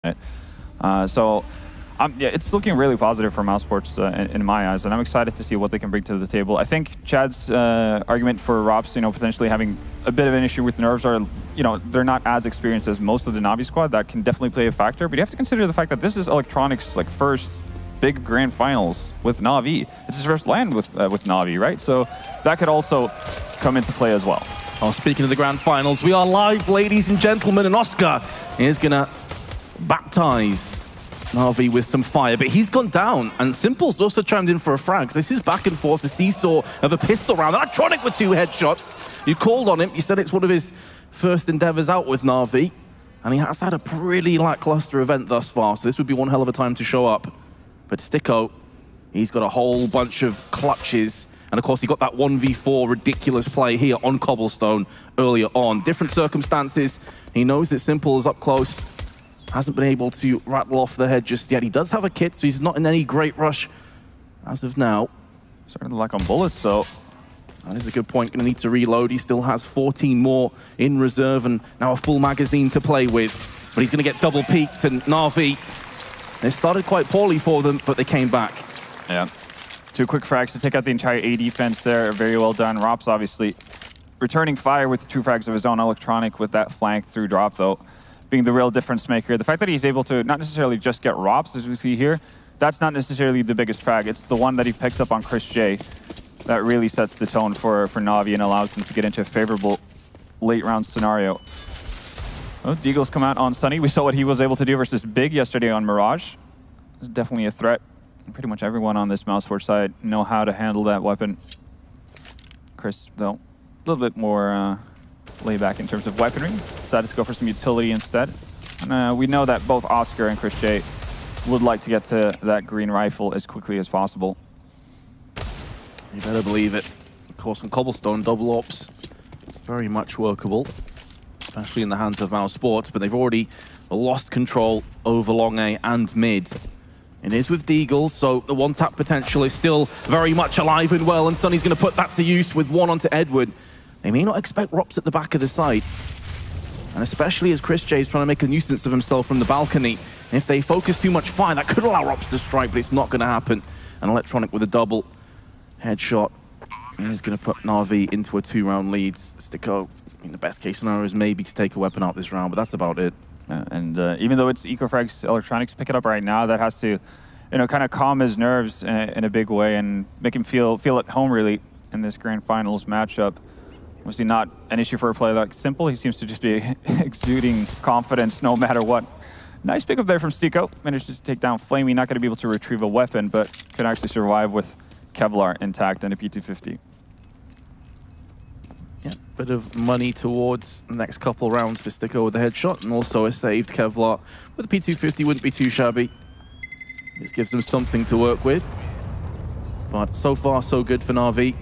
Right? Yeah, it's looking really positive for Mousesports in my eyes, and I'm excited to see what they can bring to the table. I think Chad's argument for Rops, potentially having a bit of an issue with nerves are, they're not as experienced as most of the Na'Vi squad. That can definitely play a factor, but you have to consider the fact that this is Electronics' first big grand finals with Na'Vi. It's his first LAN with Na'Vi, right? So that could also come into play as well. Well, speaking of the grand finals, we are live, ladies and gentlemen, and Oscar is gonna baptize Na'Vi with some fire, but he's gone down, and Simple's also chimed in for a frag. This is back and forth, the seesaw of a pistol round. Electronic with 2 headshots. You called on him, you said it's one of his first endeavors out with Na'Vi, and he has had a pretty lackluster event thus far, so this would be one hell of a time to show up. But Sticko, he's got a whole bunch of clutches, and of course he got that 1v4 ridiculous play here on Cobblestone earlier on. Different circumstances, he knows that Simple is up close, hasn't been able to rattle off the head just yet. He does have a kit, so he's not in any great rush as of now. Starting to lack on bullets, so that is a good point. Gonna need to reload. He still has 14 more in reserve and now a full magazine to play with. But he's gonna get double peaked, and Na'Vi, they started quite poorly for them, but they came back. Yeah. 2 quick frags to take out the entire A defense there. Very well done. Rops obviously returning fire with 2 frags of his own. Electronic with that flank through drop though, being the real difference maker. The fact that he's able to not necessarily just get Rops, as we see here, that's not necessarily the biggest frag. It's the one that he picks up on Chris J that really sets the tone for Na'Vi and allows them to get into a favorable late round scenario. Oh, Deagle's come out on Sunny. We saw what he was able to do versus Big yesterday on Mirage. It's definitely a threat. Pretty much everyone on this Mousesports side know how to handle that weapon. Chris, though, a little bit more lay back in terms of weaponry. Decided to go for some utility instead. And we know that both Oscar and Chris J would like to get to that green rifle as quickly as possible. You better believe it. Of course, on Cobblestone, double ops, very much workable, especially in the hands of Mousesports, but they've already lost control over long A and mid. It is with Deagle, so the one-tap potential is still very much alive and well, and Sunny's going to put that to use with 1 onto Edward. They may not expect Rops at the back of the site, and especially as Chris J is trying to make a nuisance of himself from the balcony. And if they focus too much fire, that could allow Rops to strike, but it's not going to happen. And Electronic with a double headshot. He's going to put Na'Vi into a 2-round lead. Sticko, the best case scenario is maybe to take a weapon out this round, but that's about it. And even though it's EcoFrag's Electronics pick it up right now, that has to, kind of calm his nerves in a big way and make him feel at home really in this grand finals matchup. Obviously not an issue for a player like Simple. He seems to just be exuding confidence no matter what. Nice pickup there from Sticko. Managed to take down Flamey. Not going to be able to retrieve a weapon, but could actually survive with Kevlar intact and a P250. Yeah, bit of money towards the next couple rounds for Sticko with the headshot, and also a saved Kevlar with the P250 wouldn't be too shabby. This gives them something to work with. But so far, so good for Na'Vi.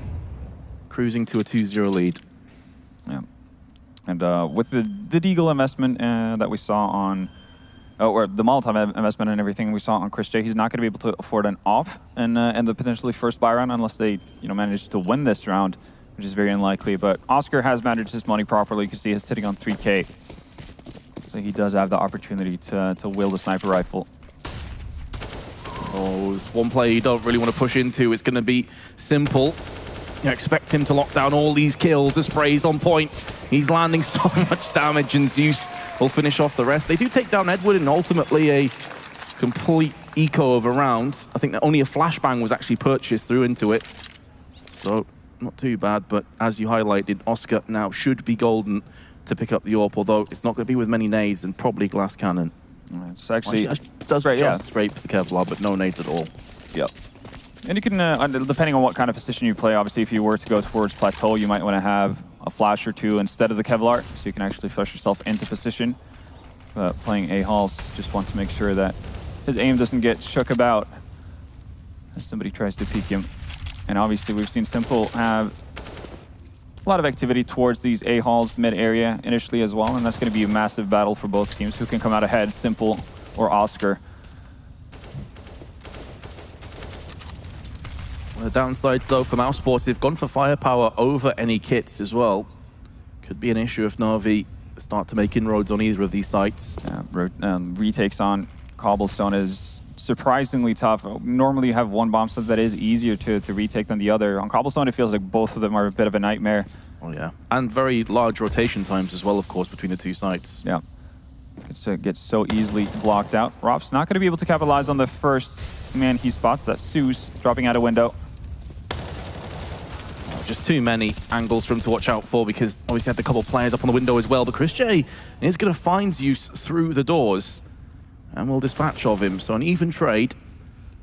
Cruising to a 2-0 lead. Yeah. And with the Deagle investment that we saw on, or the Molotov investment and everything we saw on Chris J, he's not going to be able to afford an op in the potentially first buy round unless they manage to win this round, which is very unlikely. But Oscar has managed his money properly. You can see he's sitting on 3K. So he does have the opportunity to wield a sniper rifle. Oh, there's one player you don't really want to push into. It's going to be Simple. You expect him to lock down all these kills. The spray's on point. He's landing so much damage, and Zeus will finish off the rest. They do take down Edward, and ultimately a complete eco of a round. I think that only a flashbang was actually purchased through into it. So not too bad, but as you highlighted, Oscar now should be golden to pick up the AWP, although it's not going to be with many nades and probably glass cannon. It's actually does just scrape the Kevlar, but no nades at all. Yep. And you can, depending on what kind of position you play, obviously if you were to go towards Plateau, you might want to have a flash or 2 instead of the Kevlar, so you can actually flush yourself into position. Playing A-Halls, just want to make sure that his aim doesn't get shook about as somebody tries to peek him. And obviously we've seen Simple have a lot of activity towards these A-Halls mid-area initially as well, and that's going to be a massive battle for both teams. Who can come out ahead, Simple or Oscar? The downsides, though, for Mousesports, they've gone for firepower over any kits as well. Could be an issue if Na'Vi start to make inroads on either of these sites. Retakes on Cobblestone is surprisingly tough. Normally you have one bomb site that is easier to retake than the other. On Cobblestone, it feels like both of them are a bit of a nightmare. Oh yeah, and very large rotation times as well, of course, between the two sites. Yeah, it gets so easily blocked out. Rop's not going to be able to capitalize on the first man he spots. That's Zeus dropping out a window. Just too many angles for him to watch out for, because obviously had a couple players up on the window as well. But Chris J is going to find Zeus through the doors and will dispatch of him. So an even trade.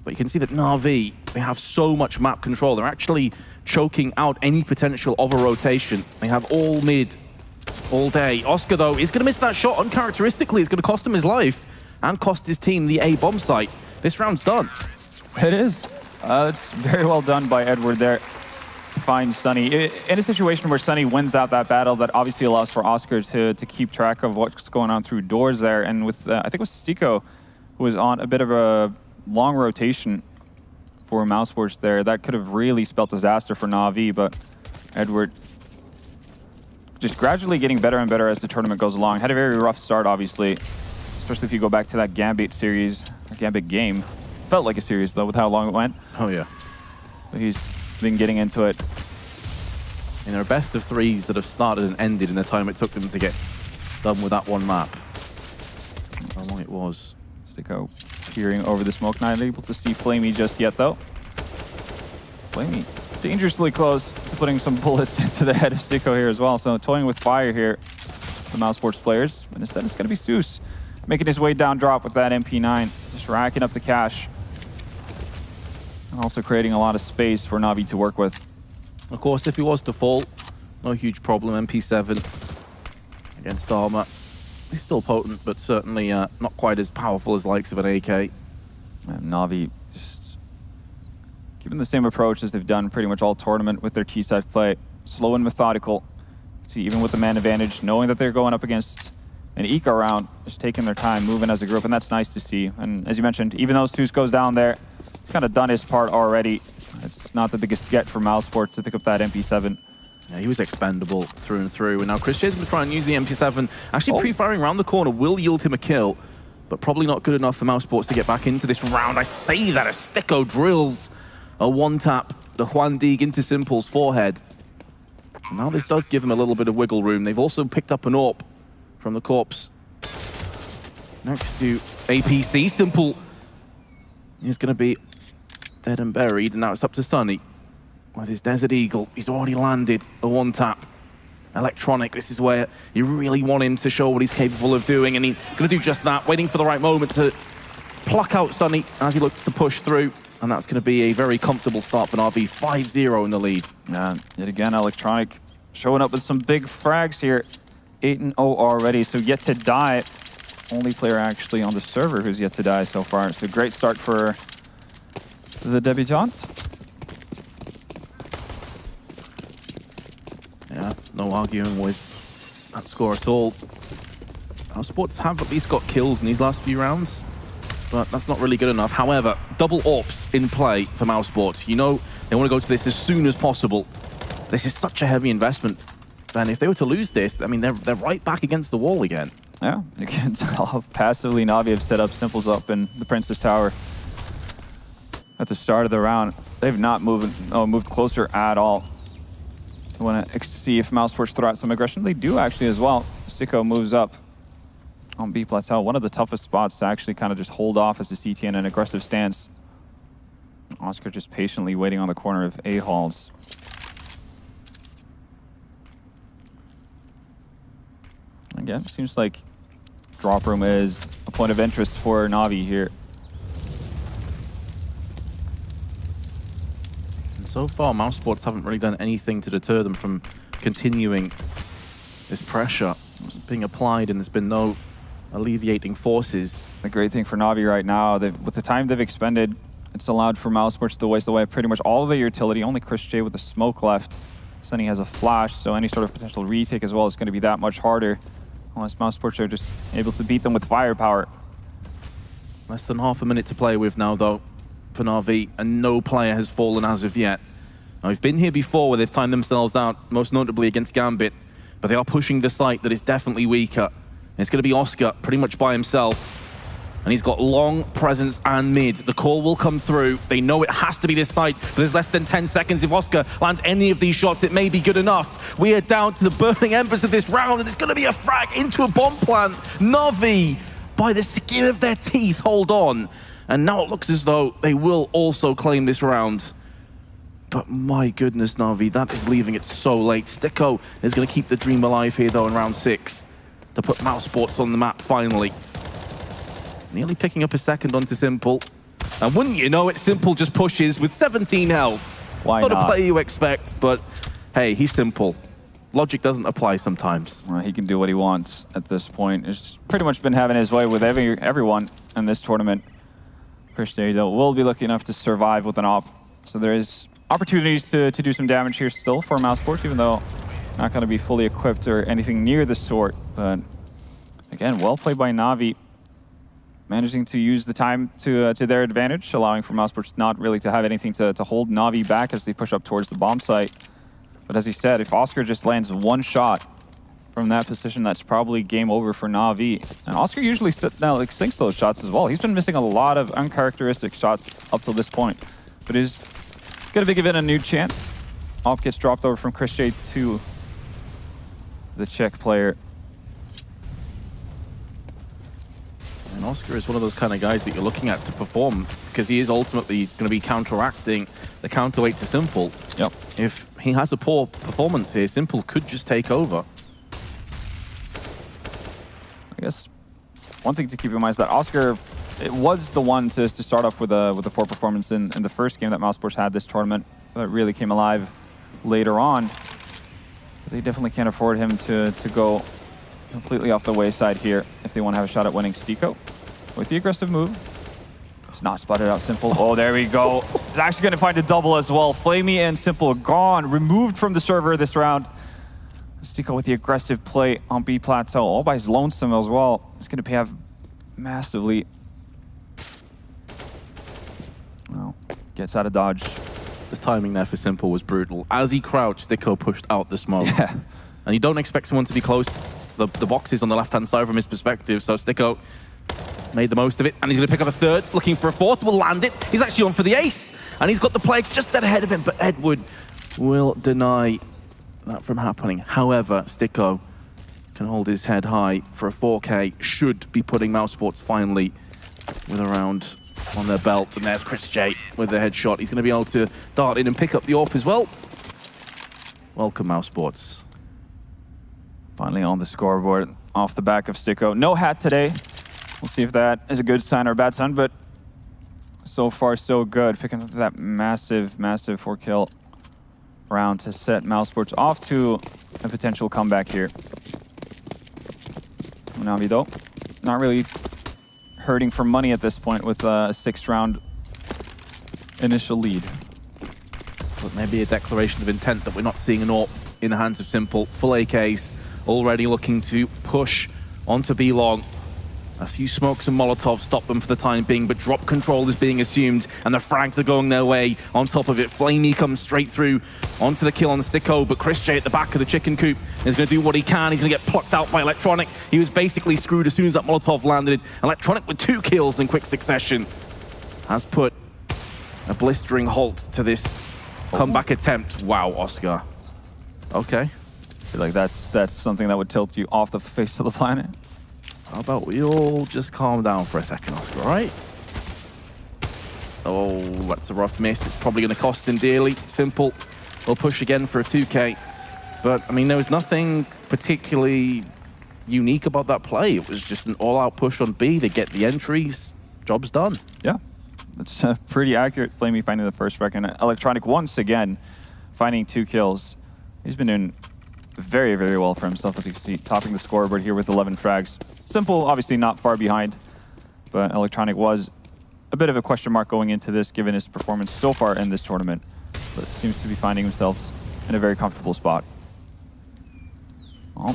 But you can see that Na'Vi, they have so much map control. They're actually choking out any potential of a rotation. They have all mid all day. Oscar, though, is going to miss that shot uncharacteristically. It's going to cost him his life and cost his team the A bomb site. This round's done. It is. It's very well done by Edward there. Finds Sunny in a situation where Sunny wins out that battle. That obviously allows for Oscar to keep track of what's going on through doors there. And with I think it was Stico who was on a bit of a long rotation for Mousesports there. That could have really spelled disaster for Na'Vi, but Edward just gradually getting better and better as the tournament goes along. Had a very rough start, obviously, especially if you go back to that Gambit series, or Gambit game. Felt like a series though with how long it went. Oh yeah. But he's been getting into it. And there are best of threes that have started and ended in the time it took them to get done with that one map. How long it was. Stico peering over the smoke, not able to see Flamey just yet though. Flamey dangerously close to putting some bullets into the head of Stico here as well. So toying with fire here, the Mousesports players. And instead it's going to be Zeus making his way down drop with that MP9, just racking up the cash. And also creating a lot of space for Na'Vi to work with. Of course, if he was to fall, no huge problem. MP7 against armor. He's still potent, but certainly not quite as powerful as likes of an AK. And Na'Vi just keeping the same approach as they've done pretty much all tournament with their T-side play. Slow and methodical. See, even with the man advantage, knowing that they're going up against an eco round, just taking their time, moving as a group, and that's nice to see. And as you mentioned, even though Zeus goes down there, he's kind of done his part already. It's not the biggest get for Mousesports to pick up that MP7. Yeah, he was expendable through and through. And now Chris J's going to try and use the MP7. Actually, pre-firing around the corner will yield him a kill, but probably not good enough for Mousesports to get back into this round. I say that as Stico drills a one-tap, the Juan Dig into Simple's forehead. Now this does give him a little bit of wiggle room. They've also picked up an AWP from the corpse. Next to APC, Simple is going to be dead and buried, and now it's up to Sunny with his Desert Eagle. He's already landed a one-tap. Electronic, this is where you really want him to show what he's capable of doing, and he's going to do just that, waiting for the right moment to pluck out Sunny as he looks to push through, and that's going to be a very comfortable start for Na'Vi, 5-0 in the lead. Yeah, yet again, Electronic showing up with some big frags here. 8-0 already, so yet to die. Only player actually on the server who's yet to die so far. So great start for the debutants. Yeah, no arguing with that score at all. Mousesports have at least got kills in these last few rounds, but that's not really good enough. However, double AWPs in play for Mousesports. You know they want to go to this as soon as possible. This is such a heavy investment. And if they were to lose this, I mean, they're right back against the wall again. Yeah, you can tell how passively Na'Vi have set up Simples up in the Princess Tower at the start of the round. They've not moved closer at all. I want to see if Mousesports throw out some aggression. They do actually as well. Stico moves up on B Plateau. One of the toughest spots to actually kind of just hold off as a CT in an aggressive stance. Oscar just patiently waiting on the corner of A-Halls. Again, seems like drop room is a point of interest for Na'Vi here. And so far, Mousesports haven't really done anything to deter them from continuing this pressure. It's being applied and there's been no alleviating forces. The great thing for Na'Vi right now, with the time they've expended, it's allowed for Mousesports to waste away pretty much all of their utility. Only Chris J with the smoke left. Sunny has a flash, so any sort of potential retake as well is going to be that much harder. Unless Mousesports are just able to beat them with firepower. Less than half a minute to play with now, though, for Na'Vi, and no player has fallen as of yet. Now, we've been here before where they've timed themselves out, most notably against Gambit, but they are pushing the site that is definitely weaker. And it's going to be Oscar pretty much by himself. And he's got long presence and mid. The call will come through. They know it has to be this site, but there's less than 10 seconds. If Oscar lands any of these shots, it may be good enough. We are down to the burning embers of this round, and it's going to be a frag into a bomb plant. Na'Vi, by the skin of their teeth, hold on. And now it looks as though they will also claim this round. But my goodness, Na'Vi, that is leaving it so late. Sticko is going to keep the dream alive here, though, in round 6 to put Mousesports on the map finally. Nearly picking up a second onto Simple. And wouldn't you know it, Simple just pushes with 17 health. Why not? Not a play you expect, but hey, he's Simple. Logic doesn't apply sometimes. Well, he can do what he wants at this point. He's pretty much been having his way with everyone in this tournament. Christian, though, will be lucky enough to survive with an op. So there is opportunities to do some damage here still for Mousesports, even though not going to be fully equipped or anything near the sort. But again, well played by Na'Vi. Managing to use the time to their advantage, allowing for Mousesports not really to have anything to hold Na'Vi back as they push up towards the bomb site. But as he said, if Oscar just lands one shot from that position, that's probably game over for Na'Vi. And Oscar usually sinks those shots as well. He's been missing a lot of uncharacteristic shots up till this point. But he's going to be given a new chance. Op gets dropped over from Chris J to the Czech player. And Oscar is one of those kind of guys that you're looking at to perform, because he is ultimately going to be counteracting the counterweight to Simple. Yep. If he has a poor performance here, Simple could just take over. I guess one thing to keep in mind is that Oscar, it was the one to start off with a poor performance in the first game that Mousesports had this tournament, but it really came alive later on. But they definitely can't afford him to go completely off the wayside here if they want to have a shot at winning. Sticko with the aggressive move. It's not spotted out Simple. Oh, there we go. He's actually going to find a double as well. Flamey and Simple gone, removed from the server this round. Sticko with the aggressive play on B plateau, all by his lonesome as well. It's going to pay off massively. Well, gets out of dodge. The timing there for Simple was brutal. As he crouched, Sticko pushed out the smoke. Yeah. And you don't expect someone to be close to the boxes on the left-hand side from his perspective, so Sticko made the most of it, and he's going to pick up a third, looking for a fourth, will land it. He's actually on for the ace, and he's got the play just dead ahead of him, but Edward will deny that from happening. However, Sticko can hold his head high for a 4K, should be putting Mousesports finally with a round on their belt. And there's Chris J with the headshot. He's going to be able to dart in and pick up the AWP as well. Welcome, Mousesports. Finally on the scoreboard off the back of Sticko. No hat today. We'll see if that is a good sign or a bad sign, but so far so good. Picking up that massive 4-kill round to set Mousesports off to a potential comeback here. Na'Vi though, not really hurting for money at this point with a 6th round initial lead. But maybe a declaration of intent that we're not seeing an AWP in the hands of Simple. Full AKs, already looking to push onto B-Long. A few smokes and Molotovs stop them for the time being, but drop control is being assumed, and the frags are going their way. On top of it, Flamey comes straight through onto the kill on Sticko, but Chris J at the back of the chicken coop is going to do what he can. He's going to get plucked out by Electronic. He was basically screwed as soon as that Molotov landed. Electronic with 2 kills in quick succession has put a blistering halt to this comeback attempt. Wow, Oscar. Okay. I feel like that's something that would tilt you off the face of the planet. How about we all just calm down for a second, Oscar, all right? Oh, that's a rough miss. It's probably going to cost him dearly. Simple will push again for a 2K. But, I mean, there was nothing particularly unique about that play. It was just an all-out push on B. They get the entries. Job's done. Yeah, that's pretty accurate. Flamey finding the first frag, and Electronic once again finding 2 kills. He's been doing very, very well for himself, as you can see, topping the scoreboard here with 11 frags. Simple, obviously not far behind, but Electronic was a bit of a question mark going into this, given his performance so far in this tournament, but seems to be finding himself in a very comfortable spot. Well,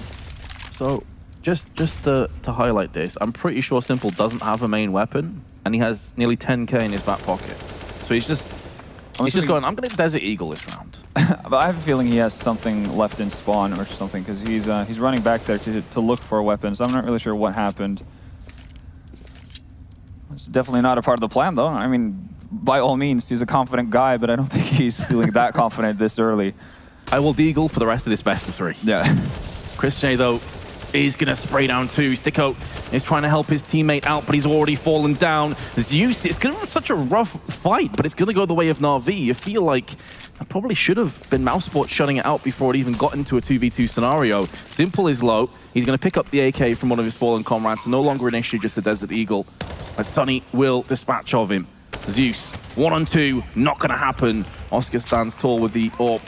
so just to highlight this, I'm pretty sure Simple doesn't have a main weapon, and he has nearly 10K in his back pocket. So he's just going, I'm going to Desert Eagle this round. But I have a feeling he has something left in spawn or something, because he's running back there to look for weapons. I'm not really sure what happened. It's definitely not a part of the plan, though. I mean, by all means, he's a confident guy, but I don't think he's feeling that confident this early. I will deagle for the rest of this best of 3. Yeah. Chris J, though, is going to spray down 2. Sticko is trying to help his teammate out, but he's already fallen down. Zeus, it's going to be such a rough fight, but it's going to go the way of Na'Vi. You feel like that probably should have been Mousesports shutting it out before it even got into a 2v2 scenario. Simple is low. He's going to pick up the AK from one of his fallen comrades. No longer an issue, just a Desert Eagle. But Sunny will dispatch of him. Zeus, 1-on-2, not going to happen. Oscar stands tall with the AWP.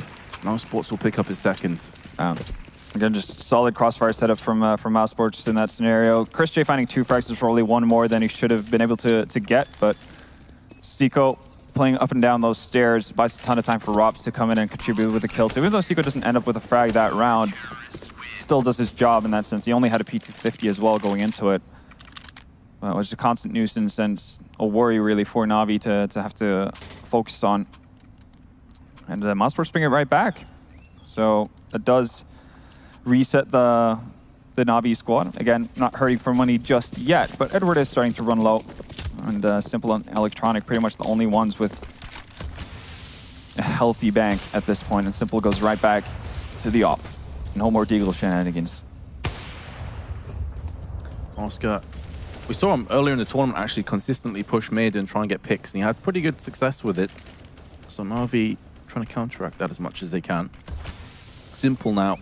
Mousesports will pick up his second. Again, just solid crossfire setup from Mousesports in that scenario. Chris J finding 2 frags is probably 1 more than he should have been able to get, but csgo playing up and down those stairs buys a ton of time for Rops to come in and contribute with a kill. So even though csgo doesn't end up with a frag that round, still does his job in that sense. He only had a P250 as well going into it. It was a constant nuisance and a worry really for Na'Vi to have to focus on. And Mousesports bring it right back. So it does reset the Na'Vi squad. Again, not hurting for money just yet, but Edward is starting to run low. And Simple and Electronic pretty much the only ones with a healthy bank at this point. And Simple goes right back to the op. No more Deagle shenanigans. Oscar, we saw him earlier in the tournament actually consistently push mid and try and get picks, and he had pretty good success with it. So Na'Vi trying to counteract that as much as they can. Simple now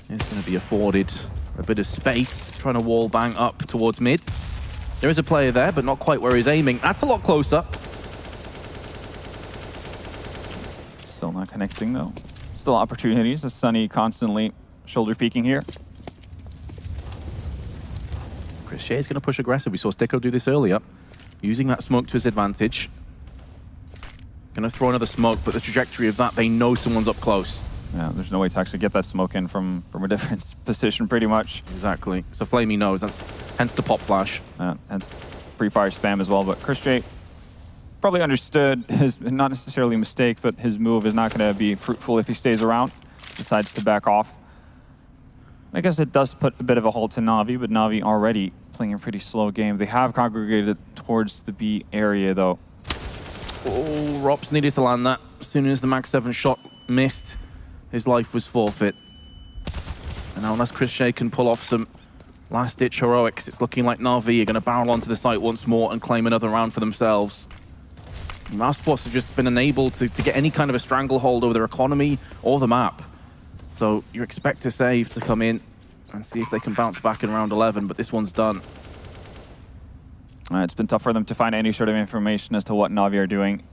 is going to be afforded a bit of space, trying to wall bang up towards mid. There is a player there, but not quite where he's aiming. That's a lot closer. Still not connecting, though. Still opportunities as Sunny constantly shoulder peeking here. Chris Shea is going to push aggressive. We saw Sticko do this earlier, using that smoke to his advantage. Going to throw another smoke, but the trajectory of that, they know someone's up close. Yeah, there's no way to actually get that smoke in from a different position, pretty much. Exactly. So Flamey knows. That's hence the pop flash. Hence pre-fire spam as well. But Chris J probably understood his, not necessarily a mistake, but his move is not going to be fruitful if he stays around. Decides to back off. I guess it does put a bit of a halt to Na'Vi, but Na'Vi already playing a pretty slow game. They have congregated towards the B area, though. Oh, Rops needed to land that. As soon as the Mag 7 shot missed, his life was forfeit. And now unless Chris Shea can pull off some last-ditch heroics, it's looking like Na'Vi are going to barrel onto the site once more and claim another round for themselves. Mousesports have just been unable to get any kind of a stranglehold over their economy or the map. So you expect a save to come in and see if they can bounce back in round 11, but this one's done. It's been tough for them to find any sort of information as to what Na'Vi are doing.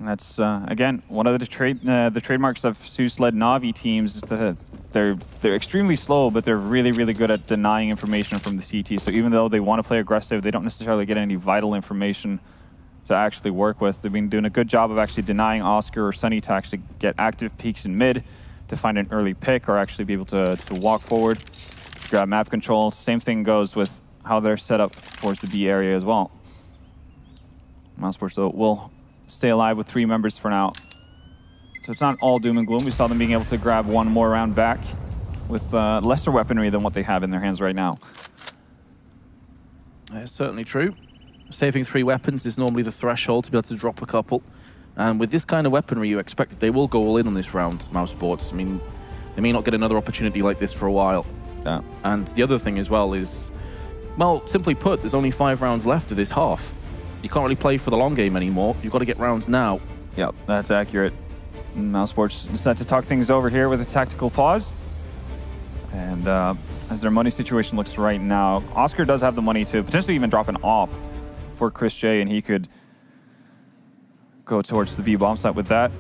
And that's, again, one of the trademarks of Zeus-led Na'Vi teams is that they're extremely slow, but they're really, really good at denying information from the CT. So even though they want to play aggressive, they don't necessarily get any vital information to actually work with. They've been doing a good job of actually denying Oscar or Sunny to actually get active peeks in mid, to find an early pick, or actually be able to walk forward, grab map control. Same thing goes with how they're set up towards the B area as well. Mousesports, though, will stay alive with 3 members for now. So it's not all doom and gloom. We saw them being able to grab 1 more round back with lesser weaponry than what they have in their hands right now. That's certainly true. Saving 3 weapons is normally the threshold to be able to drop a couple. And with this kind of weaponry, you expect that they will go all in on this round, Mousesports. I mean, they may not get another opportunity like this for a while. Yeah. And the other thing as well is, well, simply put, there's only 5 rounds left of this half. You can't really play for the long game anymore. You've got to get rounds now. Yep, that's accurate. Mousesports decide to talk things over here with a tactical pause. And as their money situation looks right now, Oscar does have the money to potentially even drop an AWP for Chris J, and he could go towards the B bomb site with that.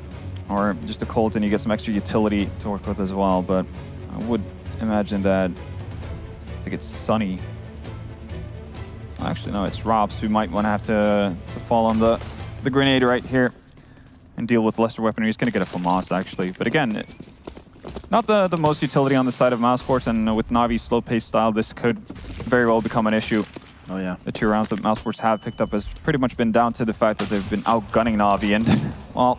Or just a Colt, and you get some extra utility to work with as well. But I would imagine that, I think it's Sunny. Actually, no, it's Robs who might want to have to fall on the grenade right here and deal with lesser weaponry. He's going to get a FAMAS, actually. But again, not the most utility on the side of Mousesports, and with Na'Vi's slow-paced style, this could very well become an issue. Oh, yeah. The 2 rounds that Mousesports have picked up has pretty much been down to the fact that they've been outgunning Na'Vi, and, well,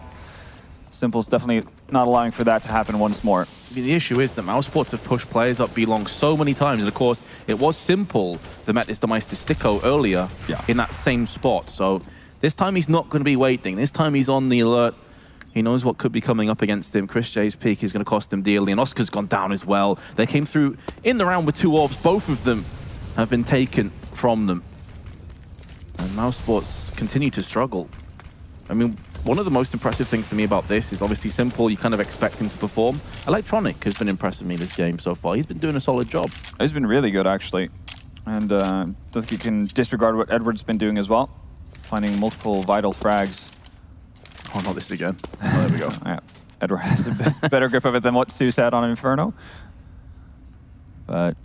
Simple's definitely not allowing for that to happen once more. The issue is that Mousesports have pushed players up B long so many times, and of course, it was Simple that met this demise to Sticko earlier in that same spot. So this time he's not going to be waiting. This time he's on the alert. He knows what could be coming up against him. Chris J's peak is going to cost him dearly, and Oscar's gone down as well. They came through in the round with 2 orbs. Both of them have been taken from them. And Mousesports continue to struggle. I mean, one of the most impressive things to me about this is obviously Simple, you kind of expect him to perform. Electronic has been impressing me this game so far. He's been doing a solid job. He's been really good, actually. And I don't think you can disregard what Edward's been doing as well. Finding multiple vital frags. Oh, not this again. Oh, there we go. Yeah. Edward has a better grip of it than what Zeus had on Inferno. But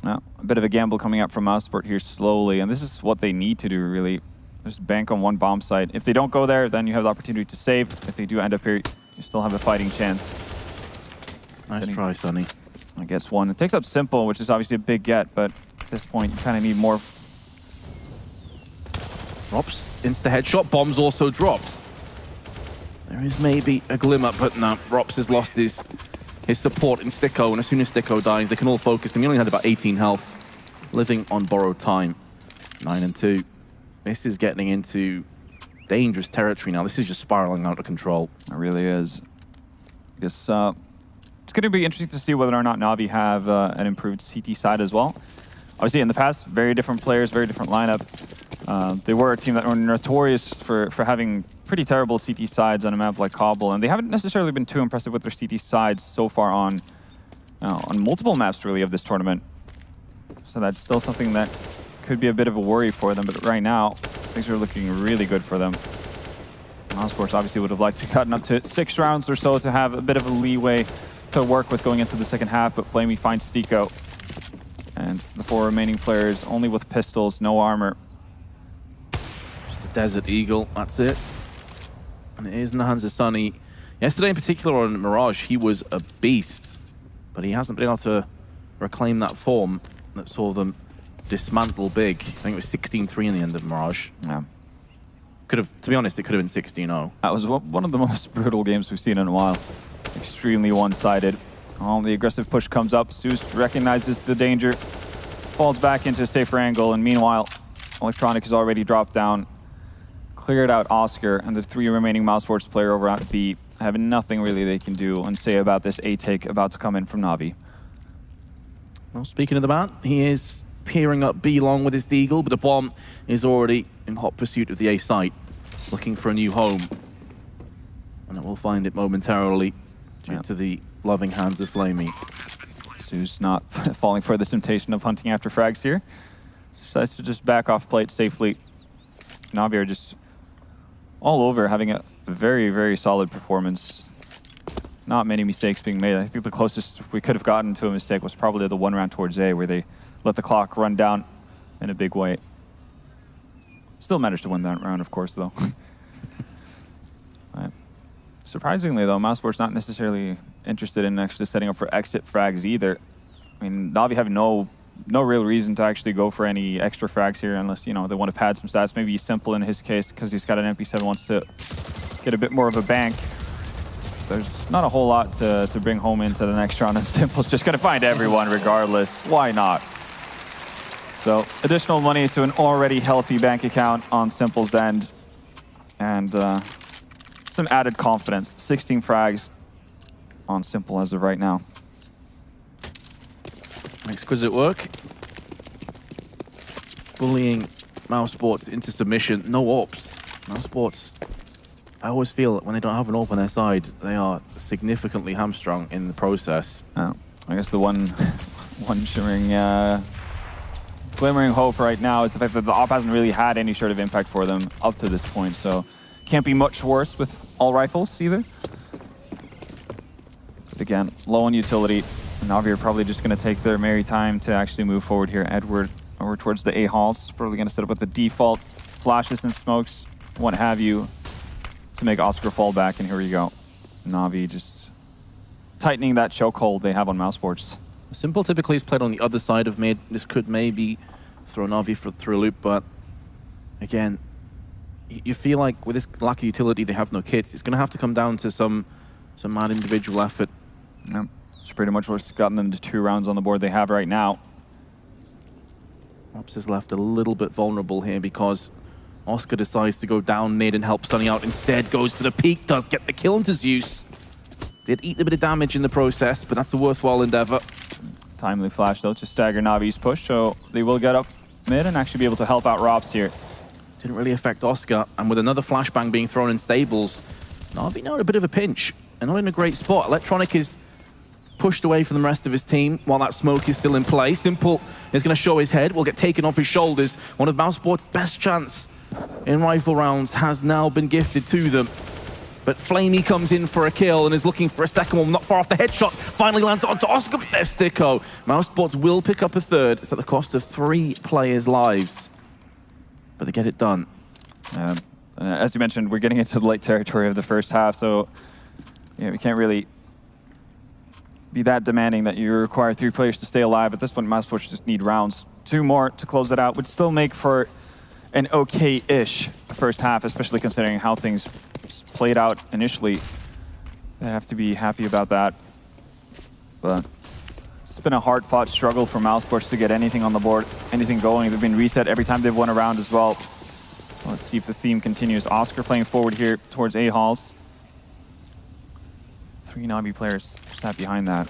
a bit of a gamble coming up from Mousesport here slowly. And this is what they need to do, really. Just bank on one bomb site. If they don't go there, then you have the opportunity to save. If they do end up here, you still have a fighting chance. Nice try, Sonny. It gets one. It takes out Simple, which is obviously a big get, but at this point, you kind of need more. Drops insta headshot. Bombs also drops. There is maybe a glimmer, but no. Rops has lost his support in Sticko, and as soon as Sticko dies, they can all focus him. He only had about 18 health, living on borrowed time. 9 and 2. This is getting into dangerous territory now. This is just spiraling out of control. It really is. I guess it's going to be interesting to see whether or not Na'Vi have an improved CT side as well. Obviously, in the past, very different players, very different lineup. They were a team that were notorious for having pretty terrible CT sides on a map like Cobble, and they haven't necessarily been too impressive with their CT sides so far on multiple maps, really, of this tournament. So that's still something that could be a bit of a worry for them, but right now, things are looking really good for them. Mousesports obviously would have liked to gotten up to 6 rounds or so to have a bit of a leeway to work with going into the second half, but Flamey finds Sticko. And the 4 remaining players only with pistols, no armor. Just a Desert Eagle, that's it. And it is in the hands of Sonny. Yesterday in particular on Mirage, he was a beast, but he hasn't been able to reclaim that form that saw them dismantle big. I think it was 16-3 in the end of Mirage. Yeah. Could have, to be honest, it could have been 16-0. That was one of the most brutal games we've seen in a while. Extremely one-sided. Oh, the aggressive push comes up. Zeus recognizes the danger, falls back into a safer angle, and meanwhile, Electronic has already dropped down, cleared out Oscar, and the 3 remaining Mousesports player over at B have nothing really they can do and say about this A-take about to come in from Na'Vi. Well, speaking of the man, he is peering up B long with his Deagle, but the bomb is already in hot pursuit of the A site, looking for a new home. And it will find it momentarily due to the loving hands of Flamey. Zeus not falling for the temptation of hunting after frags here. Decides to just back off plate safely. Na'Vi are just all over, having a very, very solid performance. Not many mistakes being made. I think the closest we could have gotten to a mistake was probably the 1 round towards A, where they let the clock run down in a big way. Still managed to win that round, of course, though. Surprisingly, though, Mousesports not necessarily interested in actually setting up for exit frags either. I mean, Na'Vi have no real reason to actually go for any extra frags here unless, you know, they want to pad some stats. Maybe Simple in his case, because he's got an MP7, wants to get a bit more of a bank. There's not a whole lot to bring home into the next round, and Simple's just going to find everyone regardless. Why not? So, additional money to an already healthy bank account on Simple's end. And some added confidence. 16 frags on Simple as of right now. Exquisite work. Bullying Mousesports into submission. No AWPs. Mousesports, I always feel that when they don't have an AWP on their side, they are significantly hamstrung in the process. I guess the one shimmering, glimmering hope right now is the fact that the AWP hasn't really had any sort of impact for them up to this point. So can't be much worse with all rifles either. But again, low on utility. Na'Vi are probably just going to take their merry time to actually move forward here. Edward over towards the A halls. Probably going to set up with the default flashes and smokes, what have you, to make Oscar fall back. And here we go. Na'Vi just tightening that chokehold they have on Mousesports. Simple typically is played on the other side of mid. This could maybe throw Na'Vi through a loop, but again, you feel like with this lack of utility, they have no kits. It's going to have to come down to some It's a mad individual effort. Yeah. It's pretty much what's gotten them to 2 rounds on the board they have right now. Ops is left a little bit vulnerable here because Oscar decides to go down mid and help Sunny out. Instead, goes for the peak, does get the kill into Zeus. Did eat a bit of damage in the process, but that's a worthwhile endeavor. Timely flash, though, to stagger Navi's push, so they will get up mid and actually be able to help out Rops here. Didn't really affect Oscar, and with another flashbang being thrown in stables, Navi now in a bit of a pinch, and not in a great spot. Electronic is pushed away from the rest of his team while that smoke is still in play. Simple is going to show his head, will get taken off his shoulders. One of Mousesports' best chance in rifle rounds has now been gifted to them. But Flamey comes in for a kill and is looking for a second one, not far off the headshot. Finally lands it onto Oscar, but there's Sticko. Mousesports will pick up a third. It's at the cost of 3 players' lives. But they get it done. As you mentioned, we're getting into the late territory of the first half, so we can't really be that demanding that you require 3 players to stay alive. At this point, Mousesports just need rounds. 2 more to close it out would still make for an okay-ish first half, especially considering how things played out initially. They have to be happy about that. But it's been a hard-fought struggle for Mousesports to get anything on the board, anything going. They've been reset every time they've won a round as well. Let's see if the theme continues. Oscar playing forward here towards A-Halls. 3 Navi players sat behind that.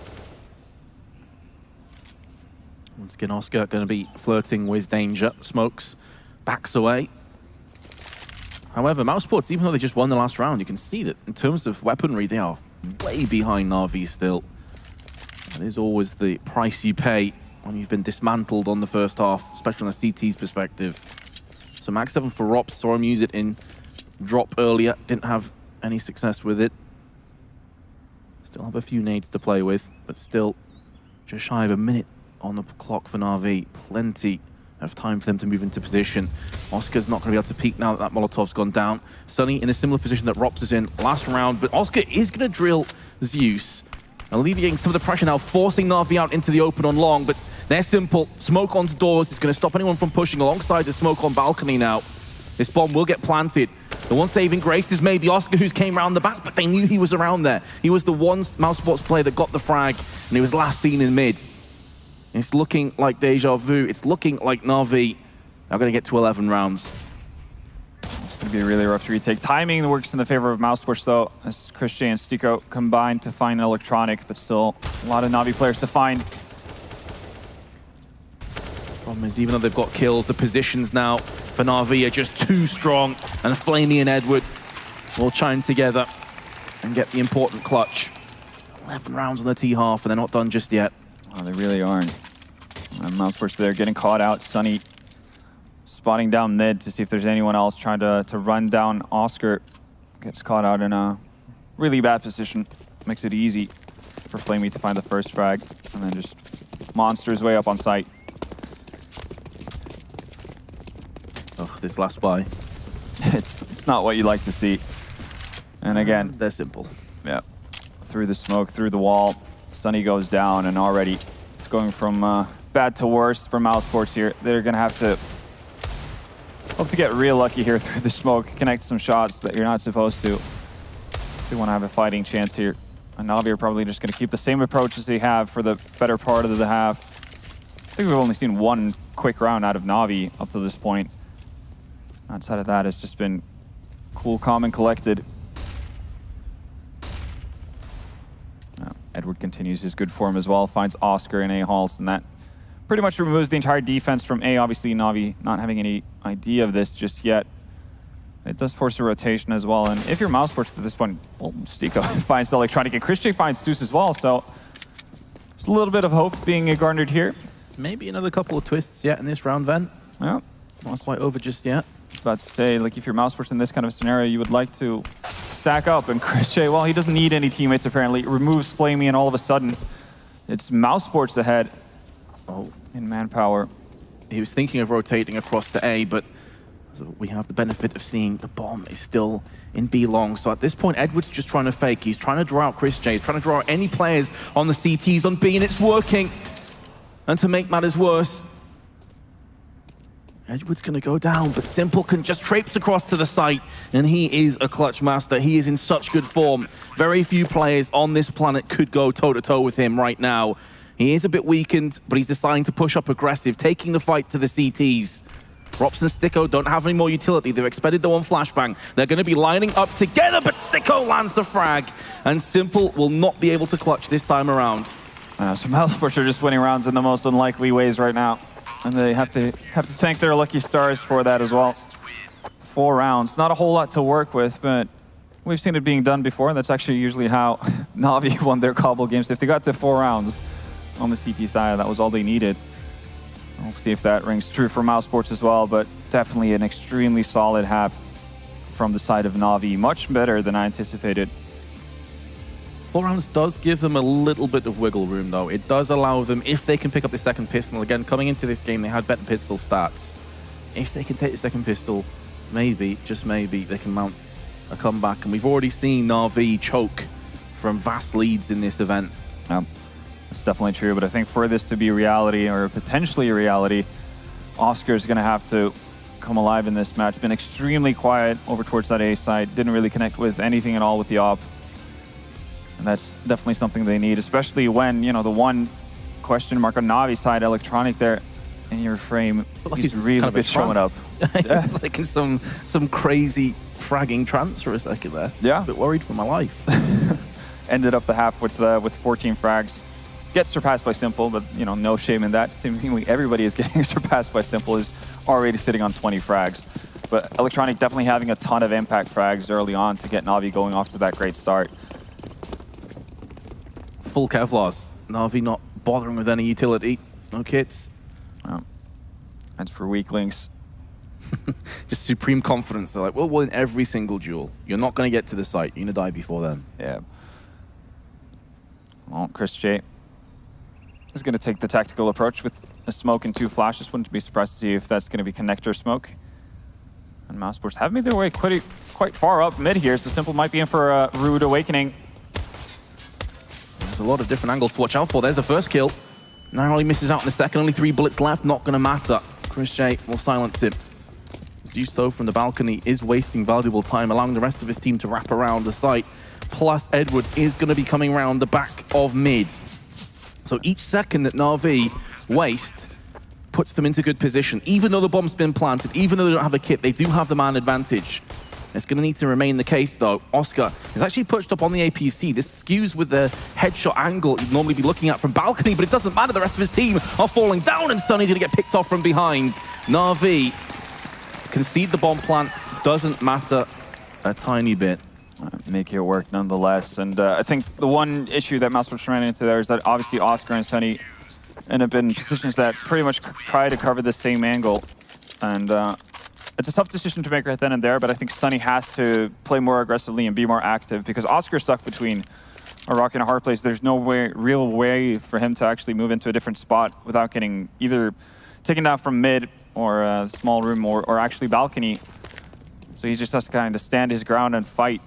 Once again, Oscar going to be flirting with danger. Smokes, backs away. However, Mousesports, even though they just won the last round, you can see that in terms of weaponry, they are way behind Navi still. That is always the price you pay when you've been dismantled on the first half, especially on the CT's perspective. So Max 7 for Rops, saw him use it in drop earlier, didn't have any success with it. Still have a few nades to play with, but still just shy of a minute on the clock for Na'Vi. Plenty of time for them to move into position. Oscar's not going to be able to peek now that Molotov's gone down. Sunny in a similar position that Rops is in last round, but Oscar is going to drill Zeus, alleviating some of the pressure now, forcing Na'Vi out into the open on long, but they're simple. Smoke onto doors is going to stop anyone from pushing alongside the smoke on balcony now. This bomb will get planted. The one saving grace is maybe Oscar, who's came around the back, but they knew he was around there. He was the one Mousesports player that got the frag, and he was last seen in mid. It's looking like deja vu. It's looking like Na'Vi are going to get to 11 rounds. It's going to be a really rough retake. Timing works in the favor of Mousesports, though, as Chris J and Sticko combine to find an Electronic, but still a lot of Na'Vi players to find. Problem is, even though they've got kills, the positions now for Na'Vi are just too strong, and Flamey and Edward will chime together and get the important clutch. 11 rounds on the T-half, and they're not done just yet. Oh, they really aren't. Mousesports there getting caught out. Sunny spotting down mid to see if there's anyone else trying to run down Oscar. Gets caught out in a really bad position. Makes it easy for Flamey to find the first frag, and then just monster his way up on site. Oh, this last buy. It's not what you like to see. And again, they're simple. Yeah, through the smoke, through the wall. Sunny goes down, and already it's going from bad to worse for Mousesports here. They're going to have to hope to get real lucky here through the smoke, connect some shots that you're not supposed to. They want to have a fighting chance here. And Na'Vi are probably just going to keep the same approach as they have for the better part of the half. I think we've only seen one quick round out of Na'Vi up to this point. Outside of that, it's just been cool, calm, and collected. Edward continues his good form as well, finds Oscar in A-Halls, and that pretty much removes the entire defense from A. Obviously, Na'Vi not having any idea of this just yet. It does force a rotation as well, and if you're Mousesports at this point, well, Sticko finds the Electronic, and Christian finds Zeus as well, so there's a little bit of hope being garnered here. Maybe another couple of twists yet in this round, Ven. Yeah. Not quite over just yet. I was about to say, like, if you're Mousesports in this kind of scenario, you would like to stack up, and Chris J, well, he doesn't need any teammates apparently. It removes Flamey, and all of a sudden, it's Mousesports ahead. Oh, in manpower. He was thinking of rotating across to A, but we have the benefit of seeing the bomb is still in B long. So at this point, Edward's just trying to fake. He's trying to draw out Chris J. He's trying to draw out any players on the CTs on B, and it's working. And to make matters worse, Edward's going to go down, but Simple can just traipse across to the site, and he is a clutch master. He is in such good form. Very few players on this planet could go toe-to-toe with him right now. He is a bit weakened, but he's deciding to push up aggressive, taking the fight to the CTs. Rops and Sticko don't have any more utility. They've expended their one flashbang. They're going to be lining up together, but Sticko lands the frag, and Simple will not be able to clutch this time around. So Mousesports are just winning rounds in the most unlikely ways right now. And they have to thank their lucky stars for that as well. 4 rounds, not a whole lot to work with, but we've seen it being done before. That's actually usually how Na'Vi won their Cobble games. If they got to 4 rounds on the CT side, that was all they needed. We'll see if that rings true for Mousesports as well, but definitely an extremely solid half from the side of Na'Vi. Much better than I anticipated. 4 rounds does give them a little bit of wiggle room, though. It does allow them, if they can pick up the second pistol, again, coming into this game, they had better pistol stats. If they can take the second pistol, maybe, just maybe, they can mount a comeback. And we've already seen Na'Vi choke from vast leads in this event. That's definitely true, but I think for this to be reality, or potentially a reality, Oscar's going to have to come alive in this match. Been extremely quiet over towards that A side. Didn't really connect with anything at all with the op. And that's definitely something they need, especially when, you know, the one question mark on Na'Vi's side, Electronic there in your frame, he's really been showing up. Yeah. Like in some crazy fragging trance for a second there. Yeah. A bit worried for my life. Ended up the half with 14 frags. Gets surpassed by Simple, but, you know, no shame in that. Seemingly everybody is getting surpassed by Simple, is already sitting on 20 frags. But Electronic definitely having a ton of impact frags early on to get Na'Vi going off to that great start. Full Kevlars. Na'Vi not bothering with any utility. No kits. That's for weaklings. Just supreme confidence. They're like, we'll win every single duel. You're not going to get to the site. You're going to die before then. Yeah. Well, Chris J is going to take the tactical approach with a smoke and 2 flashes. Wouldn't be surprised to see if that's going to be connector smoke. And Mousesports have made their way quite far up mid here, so Simple might be in for a rude awakening. There's a lot of different angles to watch out for. There's the first kill. Narrowly misses out in the second. Only 3 bullets left. Not going to matter. Chris J will silence him. Zeus, though, from the balcony is wasting valuable time, allowing the rest of his team to wrap around the site. Plus, Edward is going to be coming around the back of mid. So each second that Na'Vi waste puts them into good position. Even though the bomb's been planted, even though they don't have a kit, they do have the man advantage. It's going to need to remain the case, though. Oscar is actually pushed up on the APC. This skews with the headshot angle you'd normally be looking at from balcony, but it doesn't matter. The rest of his team are falling down, and Sunny's going to get picked off from behind. Na'Vi concede the bomb plant. Doesn't matter a tiny bit. Make it work nonetheless. And I think the one issue that Mousesports ran into there is that obviously Oscar and Sunny end up in positions that pretty much try to cover the same angle. And it's a tough decision to make right then and there, but I think Sunny has to play more aggressively and be more active because Oscar's stuck between a rock and a hard place. There's no real way for him to actually move into a different spot without getting either taken down from mid or a small room or actually balcony. So he just has to kind of stand his ground and fight.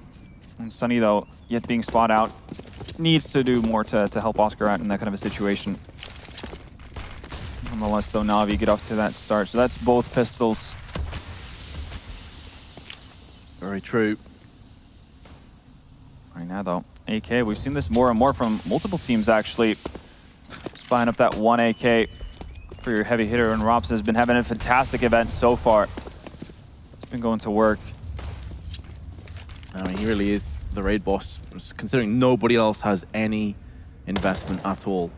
And Sunny, though, yet being spot out, needs to do more to help Oscar out in that kind of a situation. Nonetheless, though, Na'Vi get off to that start. So that's both pistols. Very true. Right now, though, AK, we've seen this more and more from multiple teams, actually. Spying up that 1 AK for your heavy hitter, and Rops has been having a fantastic event so far. It's been going to work. I mean, he really is the raid boss, considering nobody else has any investment at all.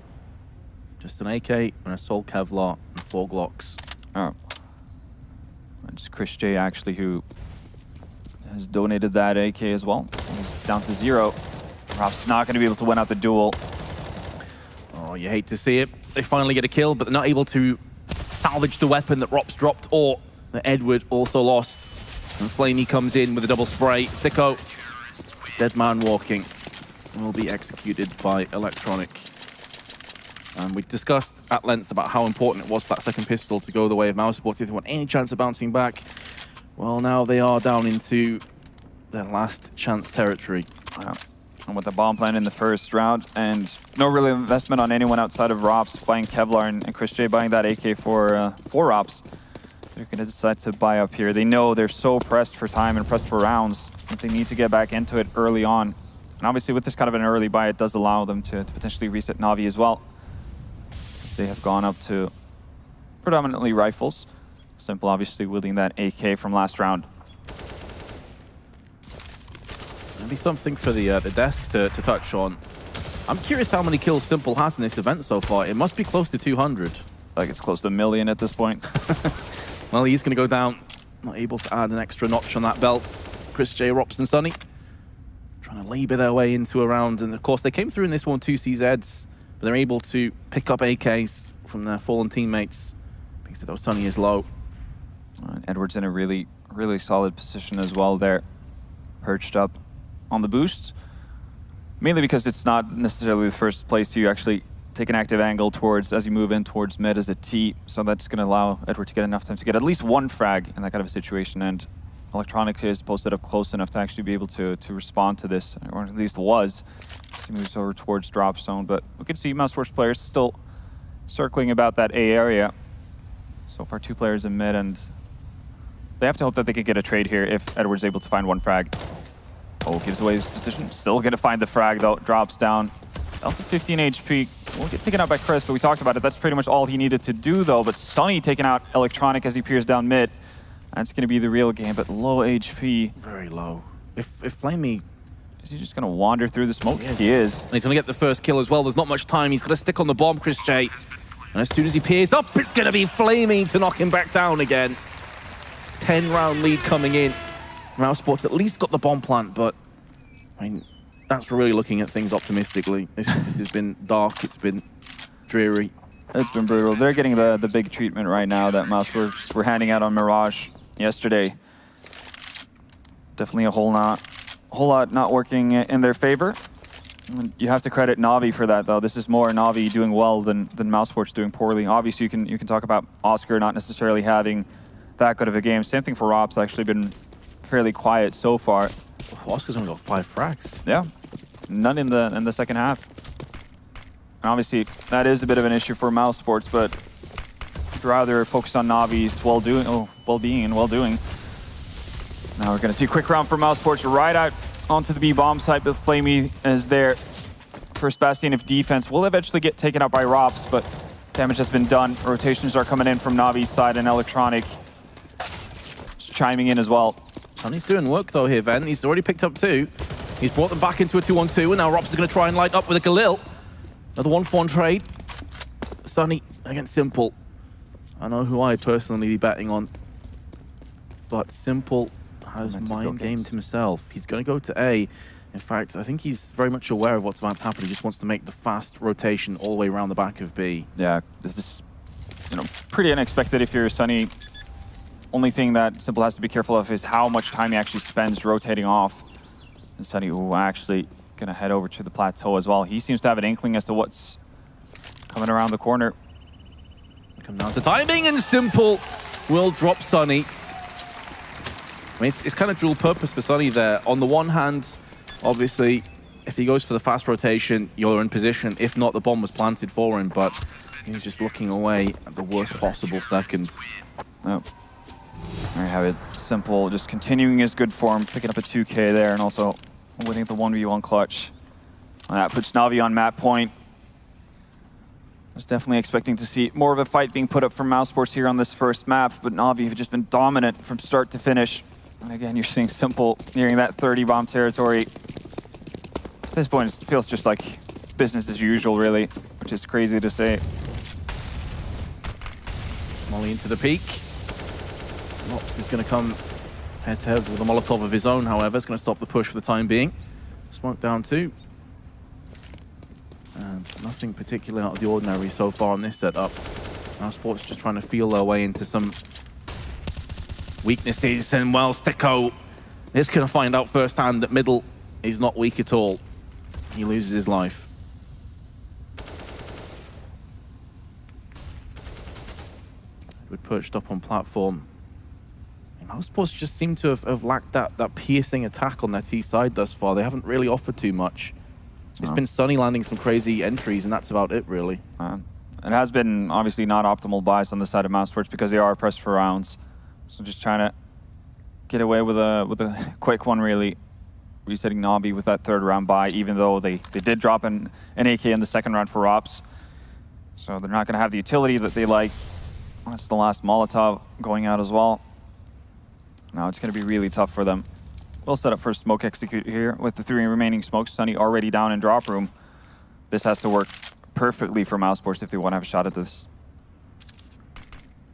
Just an AK and a Soul Kevlar and 4 Glocks. Oh. And just Chris J, actually, who has donated that AK as well. He's down to 0. Rops not going to be able to win out the duel. Oh, you hate to see it. They finally get a kill, but they're not able to salvage the weapon that Rops dropped or that Edward also lost. And Flamey comes in with a double spray. Sticko, dead man walking, will be executed by Electronic. And we discussed at length about how important it was for that second pistol to go the way of Mousesports if they want any chance of bouncing back. Well, now they are down into their last chance territory. Wow. And with the bomb plant in the first round, and no real investment on anyone outside of Rops, buying Kevlar and Chris J buying that AK for Rops. They're going to decide to buy up here. They know they're so pressed for time and pressed for rounds that they need to get back into it early on. And obviously with this kind of an early buy, it does allow them to potentially reset Na'Vi as well. They have gone up to predominantly rifles. Simple obviously wielding that AK from last round. Maybe something for the desk to touch on. I'm curious how many kills Simple has in this event so far. It must be close to 200. Like it's close to 1 million at this point. Well, he's going to go down. Not able to add an extra notch on that belt. Chris J, Rops, and Sunny trying to labor their way into a round. And of course, they came through in this one 2 CZs, but they're able to pick up AKs from their fallen teammates. Because though Sunny is low. And Edward's in a really solid position as well there. Perched up on the boost. Mainly because it's not necessarily the first place you actually take an active angle towards as you move in towards mid as a T. So that's going to allow Edward to get enough time to get at least one frag in that kind of a situation. And Electronic is posted up close enough to actually be able to respond to this, or at least was. As he moves over towards drop zone. But we can see Mousesports players still circling about that A area. So far 2 players in mid, and they have to hope that they can get a trade here if Edward's able to find one frag. Oh, gives away his position. Still going to find the frag, though. Drops down. Down to 15 HP. Will get taken out by Chris, but we talked about it. That's pretty much all he needed to do, though. But Sunny taking out Electronic as he peers down mid. That's going to be the real game, but low HP. Very low. If Flamey... Is he just going to wander through the smoke? He is. And he's going to get the first kill as well. There's not much time. He's got to stick on the bomb, Chris J. And as soon as he peers up, it's going to be Flamey to knock him back down again. 10-round lead coming in. Mousesports at least got the bomb plant, but I mean, that's really looking at things optimistically. This has been dark, it's been dreary. It's been brutal. They're getting the big treatment right now that Mousesports were handing out on Mirage yesterday. Definitely a whole lot not working in their favor. You have to credit Na'Vi for that, though. This is more Na'Vi doing well than Mousesports doing poorly. Obviously, you can talk about Oscar not necessarily having that good of a game. Same thing for Rob's actually been fairly quiet so far. Oh, Oscar's only got 5 frags. Yeah, none in the second half. And obviously, that is a bit of an issue for Mousesports, but I'd rather focus on Na'Vi's well-being and well-doing. Now we're going to see a quick round for Mousesports right out onto the B bomb site, but Flamey is there. First bastion of defense will eventually get taken out by Rops, but damage has been done. Rotations are coming in from Na'Vi's side, and Electronic just chiming in as well. Sonny's doing work though here, Ven. He's already picked up 2. He's brought them back into a 2-on-2, and now Rops is going to try and light up with a Galil. Another 1-for-1 trade. Sunny against Simple. I know who I'd personally be betting on, but Simple has mind-gamed himself. He's going to go to A. In fact, I think he's very much aware of what's about to happen. He just wants to make the fast rotation all the way around the back of B. Yeah, this is pretty unexpected if you're Sunny. Only thing that Simple has to be careful of is how much time he actually spends rotating off. And Sunny actually going to head over to the plateau as well. He seems to have an inkling as to what's coming around the corner. Come down to timing, and Simple will drop Sunny. I mean, it's kind of dual purpose for Sunny there. On the one hand, obviously, if he goes for the fast rotation, you're in position. If not, the bomb was planted for him, but he was just looking away at the worst possible second. Oh. There you have it. Simple, just continuing his good form, picking up a 2K there, and also winning the 1v1 clutch. And that puts Na'Vi on map point. I was definitely expecting to see more of a fight being put up from Mousesports here on this first map, but Na'Vi have just been dominant from start to finish. And again, you're seeing Simple nearing that 30 bomb territory. At this point, it feels just like business as usual, really, which is crazy to say. Molly into the peak. Rops is going to come head-to-head with a Molotov of his own, however. It's going to stop the push for the time being. Smoke down 2. And nothing particularly out of the ordinary so far on this setup. Mousesports just trying to feel their way into some weaknesses, and well, Sticko is going to find out firsthand that middle is not weak at all. He loses his life. We're perched up on platform. Mousesports just seem to have lacked that piercing attack on their T side thus far. They haven't really offered too much. It's been Sunny landing some crazy entries, and that's about it, really. It has been obviously not optimal buys on the side of Mousesports because they are pressed for rounds. So just trying to get away with a quick one, really. Resetting Nobby with that third round buy, even though they did drop an AK in the second round for Rops. So they're not going to have the utility that they like. That's the last Molotov going out as well. Now it's going to be really tough for them. We'll set up for a smoke execute here with the 3 remaining smokes. Sunny already down in drop room. This has to work perfectly for Mousesports if they want to have a shot at this.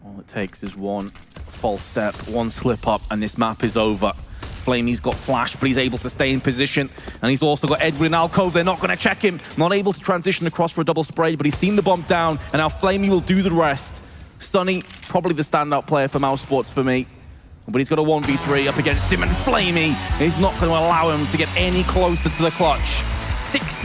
All it takes is one false step, one slip up, and this map is over. Flamey's got flash, but he's able to stay in position. And he's also got Edwin in alcove. They're not going to check him. Not able to transition across for a double spray, but he's seen the bomb down, and now Flamey will do the rest. Sunny, probably the standout player for Mousesports for me. But he's got a 1v3 up against him, and Flamey is not going to allow him to get any closer to the clutch. 60